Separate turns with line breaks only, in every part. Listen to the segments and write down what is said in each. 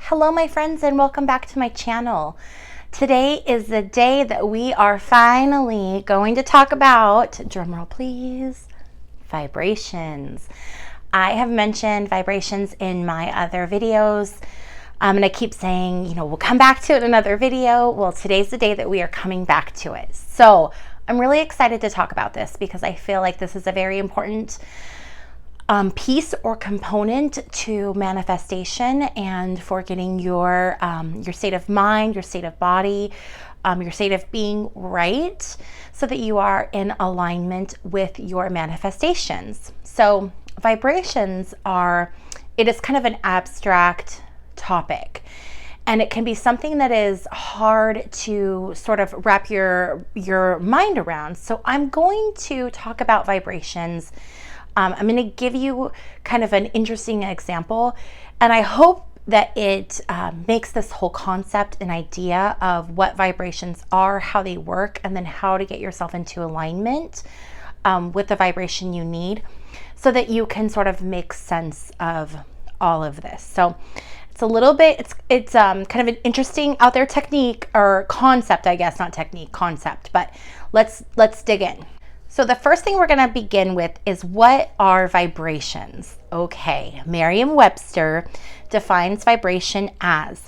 Hello my friends, and welcome back to my channel. Today is the day that we are finally going to talk about, drumroll please, vibrations. I have mentioned vibrations in my other videos, and I keep saying, we'll come back to it in another video. Well, today's the day that we are coming back to it. So I'm really excited to talk about this because I feel like this is a very important piece or component to manifestation and for getting your state of mind, your state of body, your state of being right, so that you are in alignment with your manifestations. So vibrations it is kind of an abstract topic, and it can be something that is hard to sort of wrap your mind around. So I'm going to talk about vibrations. I'm going to give you kind of an interesting example, and I hope that it makes this whole concept an idea of what vibrations are, how they work, and then how to get yourself into alignment with the vibration you need so that you can sort of make sense of all of this. So it's a little bit, it's kind of an interesting out there technique or concept, I guess, not technique, concept, but let's dig in. So the first thing we're going to begin with is, what are vibrations? Okay, Merriam-Webster defines vibration as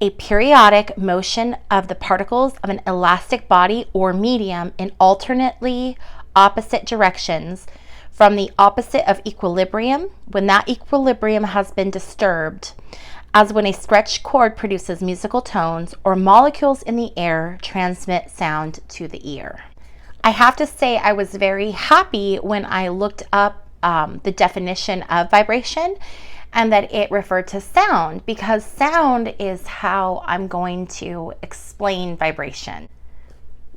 a periodic motion of the particles of an elastic body or medium in alternately opposite directions from the opposite of equilibrium when that equilibrium has been disturbed, as when a stretched cord produces musical tones or molecules in the air transmit sound to the ear. I have to say I was very happy when I looked up the definition of vibration and that it referred to sound, because sound is how I'm going to explain vibration.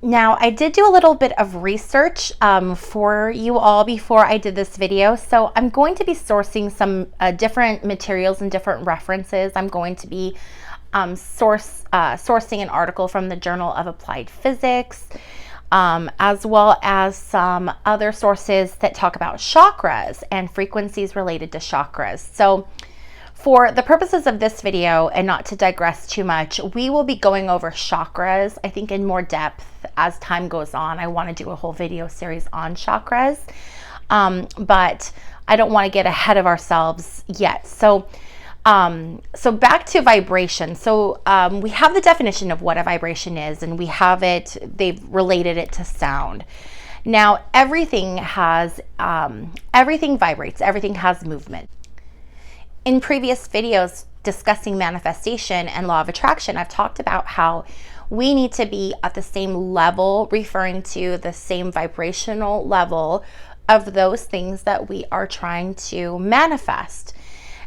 Now, I did do a little bit of research for you all before I did this video, so I'm going to be sourcing some different materials and different references. I'm going to be sourcing an article from the Journal of Applied Physics, as well as some other sources that talk about chakras and frequencies related to chakras. So for the purposes of this video, and not to digress too much, we will be going over chakras, I think, in more depth as time goes on. I want to do a whole video series on chakras, but I don't want to get ahead of ourselves yet. So back to vibration. So we have the definition of what a vibration is, and we have it, they've related it to sound. Now, everything vibrates, everything has movement. In previous videos discussing manifestation and law of attraction, I've talked about how we need to be at the same level, referring to the same vibrational level of those things that we are trying to manifest.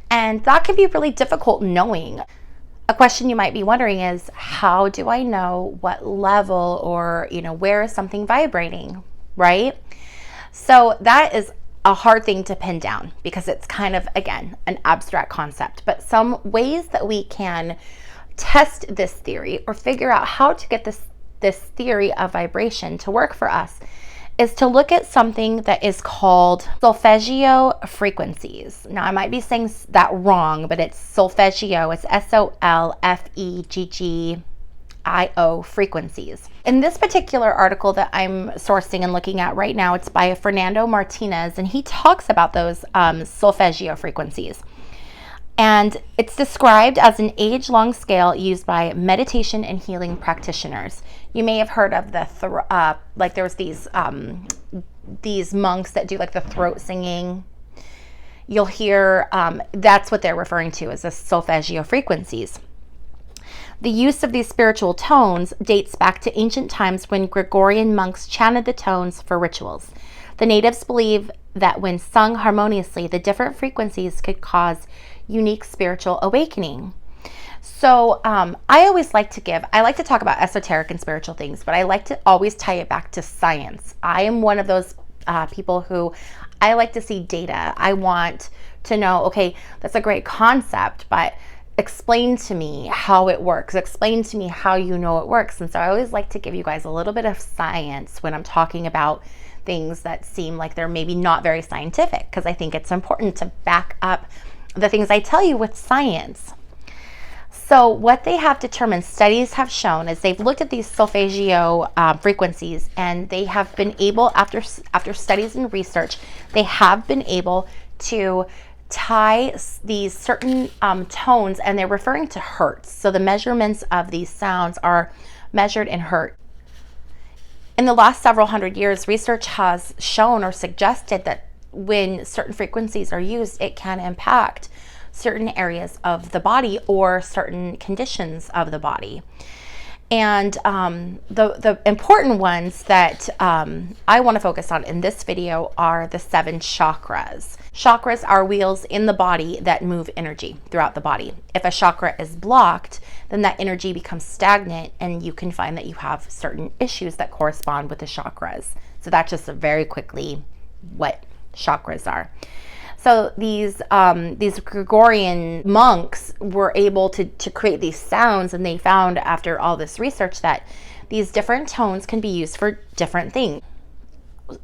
And that can be really difficult knowing. A question you might be wondering is, how do I know what level or, where is something vibrating, right? So that is a hard thing to pin down because it's kind of, again, an abstract concept. But some ways that we can test this theory or figure out how to get this theory of vibration to work for us is to look at something that is called Solfeggio Frequencies. Now, I might be saying that wrong, but it's Solfeggio. It's Solfeggio Frequencies. In this particular article that I'm sourcing and looking at right now, it's by Fernando Martinez, and he talks about those Solfeggio frequencies. And it's described as an age-long scale used by meditation and healing practitioners. You may have heard of like there's these monks that do like the throat singing. You'll hear, that's what they're referring to as the Solfeggio frequencies. The use of these spiritual tones dates back to ancient times when Gregorian monks chanted the tones for rituals. The natives believe that when sung harmoniously, the different frequencies could cause unique spiritual awakening. So I like to talk about esoteric and spiritual things, but I like to always tie it back to science. I am one of those people who I like to see data. I want to know, okay, that's a great concept, but explain to me how it works. Explain to me how you know it works. And so I always like to give you guys a little bit of science when I'm talking about things that seem like they're maybe not very scientific, because I think it's important to back up the things I tell you with science. So what they have determined, studies have shown, is they've looked at these solfeggio frequencies, and they have been able, after studies and research, they have been able to tie these certain tones, and they're referring to hertz. So the measurements of these sounds are measured in hertz. In the last several hundred years, research has shown or suggested that when certain frequencies are used, it can impact certain areas of the body or certain conditions of the body. And the important ones that I want to focus on in this video are the 7 chakras. Chakras are wheels in the body that move energy throughout the body. If a chakra is blocked, then that energy becomes stagnant, and you can find that you have certain issues that correspond with the chakras. So that's just very quickly what chakras are. So these Gregorian monks were able to create these sounds, and they found after all this research that these different tones can be used for different things.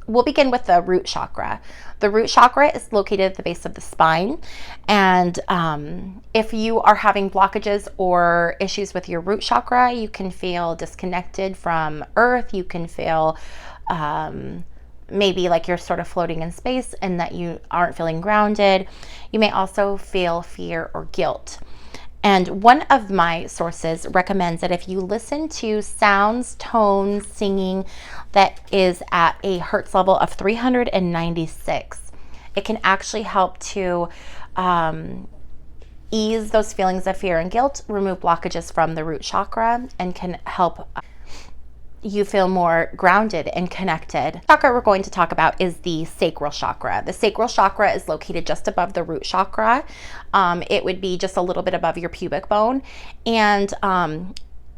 We'll begin with the root chakra. The root chakra is located at the base of the spine, and if you are having blockages or issues with your root chakra, you can feel disconnected from earth. You can feel maybe like you're sort of floating in space and that you aren't feeling grounded. You may also feel fear or guilt. And one of my sources recommends that if you listen to sounds, tones, singing that is at a hertz level of 396, it can actually help to ease those feelings of fear and guilt, remove blockages from the root chakra, and can help you feel more grounded and connected. The chakra we're going to talk about is the sacral chakra. The sacral chakra is located just above the root chakra. It would be just a little bit above your pubic bone. And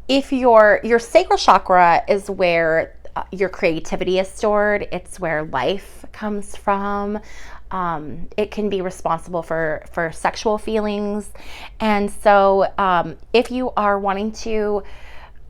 if your sacral chakra is where your creativity is stored, it's where life comes from. It can be responsible for sexual feelings. And so if you are wanting to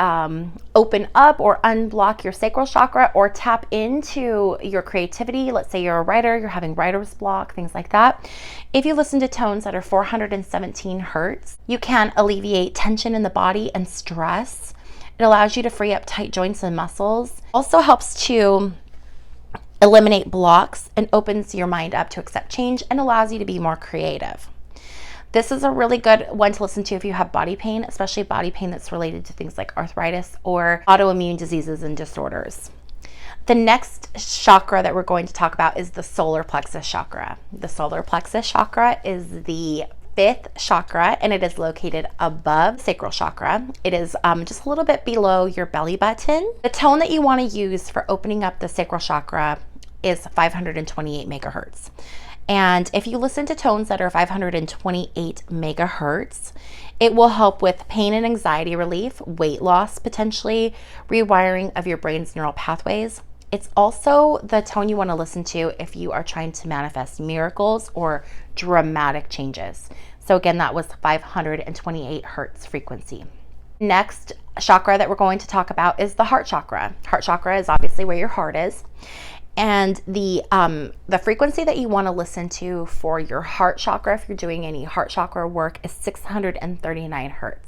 open up or unblock your sacral chakra or tap into your creativity, let's say you're a writer, you're having writer's block, things like that. If you listen to tones that are 417 hertz, you can alleviate tension in the body and stress. It allows you to free up tight joints and muscles. Also helps to eliminate blocks and opens your mind up to accept change and allows you to be more creative. This is a really good one to listen to if you have body pain, especially body pain that's related to things like arthritis or autoimmune diseases and disorders. The next chakra that we're going to talk about is the solar plexus chakra. The solar plexus chakra is the 5th chakra, and it is located above sacral chakra. It is just a little bit below your belly button. The tone that you want to use for opening up the sacral chakra is 528 megahertz. And if you listen to tones that are 528 megahertz, it will help with pain and anxiety relief, weight loss potentially, rewiring of your brain's neural pathways. It's also the tone you want to listen to if you are trying to manifest miracles or dramatic changes. So again, that was 528 hertz frequency. Next chakra that we're going to talk about is the heart chakra. Heart chakra is obviously where your heart is. And the frequency that you want to listen to for your heart chakra, if you're doing any heart chakra work, is 639 hertz.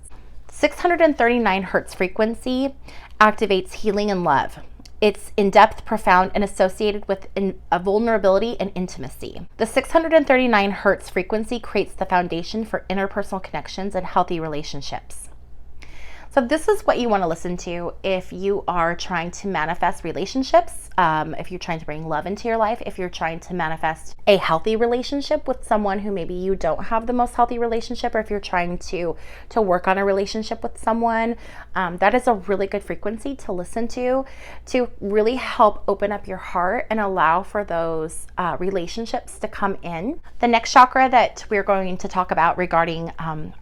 639 hertz frequency activates healing and love. It's in-depth, profound, and associated with a vulnerability and intimacy. The 639 hertz frequency creates the foundation for interpersonal connections and healthy relationships. So this is what you want to listen to if you are trying to manifest relationships, if you're trying to bring love into your life, if you're trying to manifest a healthy relationship with someone who maybe you don't have the most healthy relationship, or if you're trying to work on a relationship with someone, that is a really good frequency to listen to really help open up your heart and allow for those relationships to come in. The next chakra that we're going to talk about regarding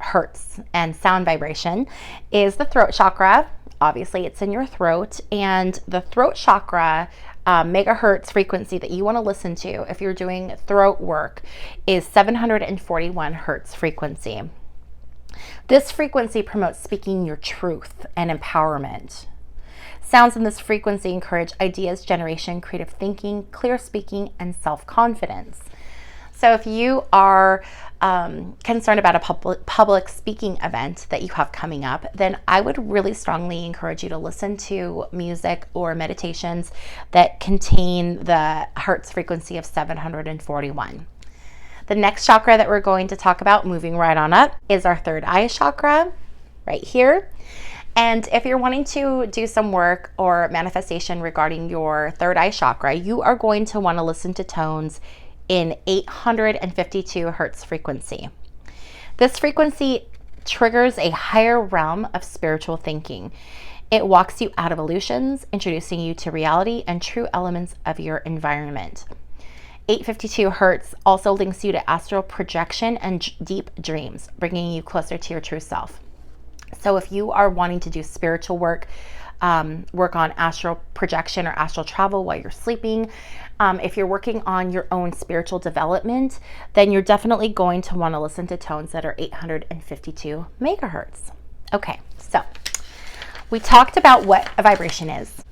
hertz and sound vibration is the throat chakra. Obviously, it's in your throat, and the throat chakra megahertz frequency that you want to listen to if you're doing throat work is 741 hertz frequency. This frequency promotes speaking your truth and empowerment. Sounds in this frequency encourage ideas generation, creative thinking, clear speaking, and self-confidence. So if you are concerned about a public speaking event that you have coming up, then I would really strongly encourage you to listen to music or meditations that contain the hertz frequency of 741. The next chakra that we're going to talk about, moving right on up, is our third eye chakra right here. And if you're wanting to do some work or manifestation regarding your third eye chakra, you are going to want to listen to tones in 852 hertz frequency. This frequency triggers a higher realm of spiritual thinking. It walks you out of illusions, introducing you to reality and true elements of your environment. 852 hertz also links you to astral projection and deep dreams, bringing you closer to your true self. So if you are wanting to do spiritual work, work on astral projection or astral travel while you're sleeping, if you're working on your own spiritual development, then you're definitely going to want to listen to tones that are 852 megahertz. Okay, so we talked about what a vibration is.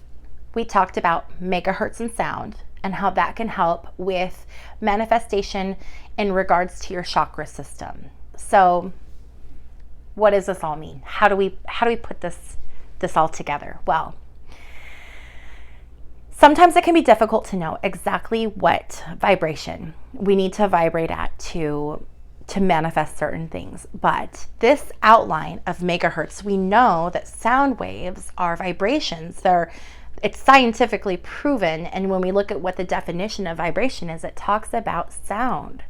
We talked about megahertz and sound and how that can help with manifestation in regards to your chakra system. So what does this all mean? How do we put this all together? Well, sometimes it can be difficult to know exactly what vibration we need to vibrate at to manifest certain things. But this outline of megahertz, we know that sound waves are vibrations. It's scientifically proven. And when we look at what the definition of vibration is, it talks about sound.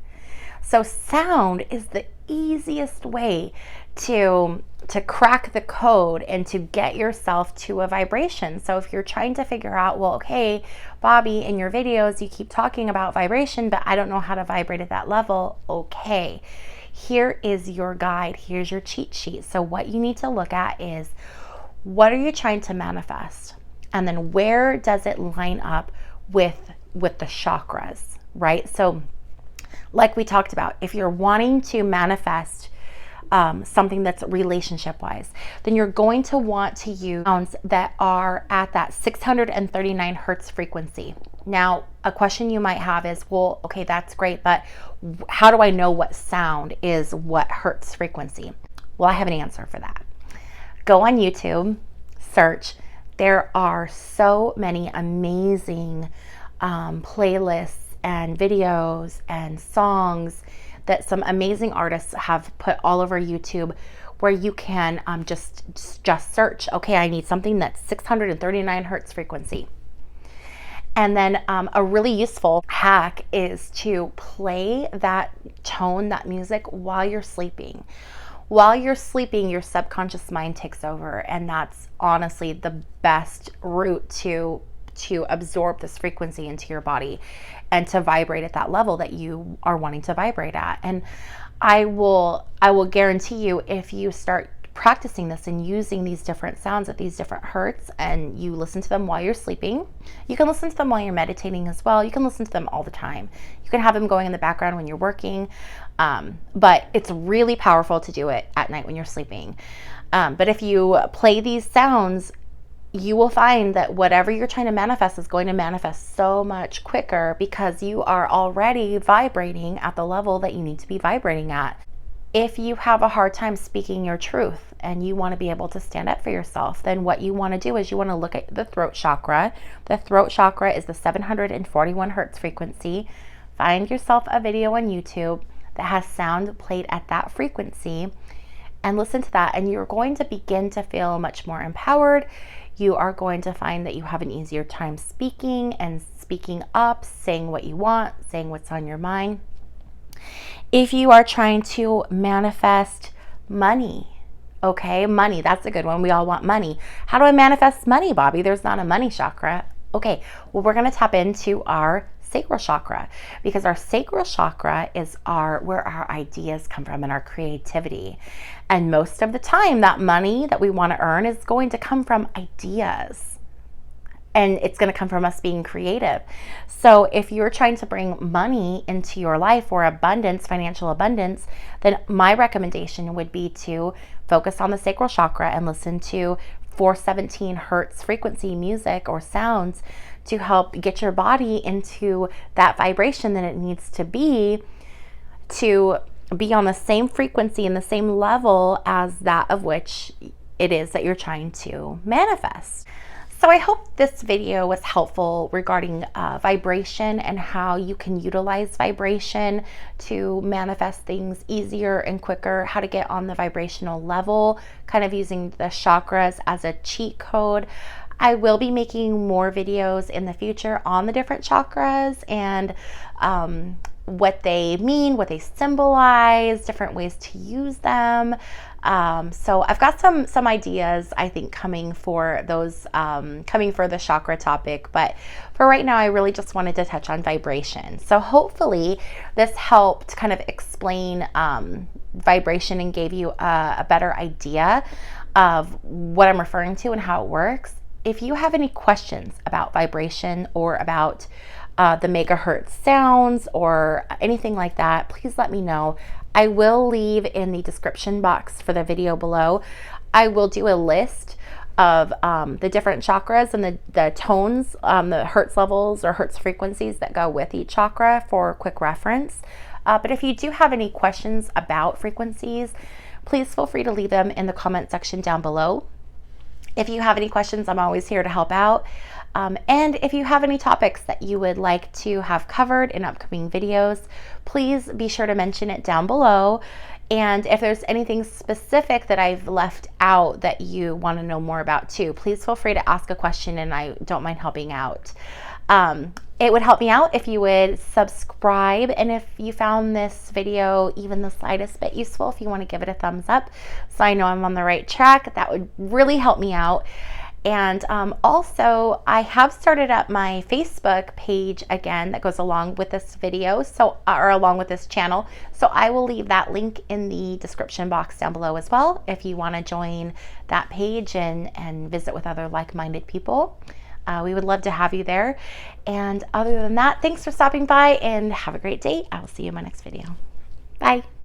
So sound is the easiest way to crack the code and to get yourself to a vibration. So if you're trying to figure out, well, okay, Bobby, in your videos, you keep talking about vibration, but I don't know how to vibrate at that level. Okay, here is your guide. Here's your cheat sheet. So what you need to look at is, what are you trying to manifest? And then where does it line up with the chakras, right? So like we talked about, if you're wanting to manifest something that's relationship-wise, then you're going to want to use sounds that are at that 639 hertz frequency. Now, a question you might have is, well, okay, that's great, but how do I know what sound is what hertz frequency? Well, I have an answer for that. Go on YouTube, search. There are so many amazing playlists and videos and songs that some amazing artists have put all over YouTube, where you can just search, okay, I need something that's 639 hertz frequency. And then a really useful hack is to play that tone, that music, while you're sleeping. While you're sleeping, your subconscious mind takes over, and that's honestly the best route to absorb this frequency into your body and to vibrate at that level that you are wanting to vibrate at. And I will guarantee you, if you start practicing this and using these different sounds at these different hertz, and you listen to them while you're sleeping, you can listen to them while you're meditating as well. You can listen to them all the time. You can have them going in the background when you're working, but it's really powerful to do it at night when you're sleeping. But if you play these sounds, you will find that whatever you're trying to manifest is going to manifest so much quicker, because you are already vibrating at the level that you need to be vibrating at. If you have a hard time speaking your truth and you want to be able to stand up for yourself, then what you want to do is you want to look at the throat chakra. The throat chakra is the 741 hertz frequency. Find yourself a video on YouTube that has sound played at that frequency and listen to that, and you're going to begin to feel much more empowered. You are going to find that you have an easier time speaking and speaking up, saying what you want, saying what's on your mind. If you are trying to manifest money, okay, money, that's a good one. We all want money. How do I manifest money, Bobby? There's not a money chakra. Okay, well, we're going to tap into our sacral chakra, because our sacral chakra is where our ideas come from and our creativity. And most of the time, that money that we want to earn is going to come from ideas, and it's going to come from us being creative. So if you're trying to bring money into your life, or abundance, financial abundance, then my recommendation would be to focus on the sacral chakra and listen to 417 hertz frequency music or sounds to help get your body into that vibration that it needs to be to be on the same frequency and the same level as that of which it is that you're trying to manifest. So I hope this video was helpful regarding vibration and how you can utilize vibration to manifest things easier and quicker, how to get on the vibrational level, kind of using the chakras as a cheat code. I will be making more videos in the future on the different chakras and what they mean, what they symbolize, different ways to use them. So I've got some ideas, I think, coming for those, coming for the chakra topic. But for right now, I really just wanted to touch on vibration. So hopefully this helped kind of explain vibration and gave you a better idea of what I'm referring to and how it works. If you have any questions about vibration or about the megahertz sounds or anything like that, please let me know. I will leave in the description box for the video below. I will do a list of the different chakras and the tones, the hertz levels or hertz frequencies that go with each chakra for quick reference. But if you do have any questions about frequencies, please feel free to leave them in the comment section down below. If you have any questions, I'm always here to help out. And if you have any topics that you would like to have covered in upcoming videos, please be sure to mention it down below. And if there's anything specific that I've left out that you want to know more about too, please feel free to ask a question and I don't mind helping out. It would help me out if you would subscribe, and if you found this video even the slightest bit useful, if you want to give it a thumbs up so I know I'm on the right track, that would really help me out. And also, I have started up my Facebook page again that goes along with this video, or along with this channel. So I will leave that link in the description box down below as well if you want to join that page and visit with other like-minded people. We would love to have you there. And other than that, thanks for stopping by and have a great day. I will see you in my next video. Bye.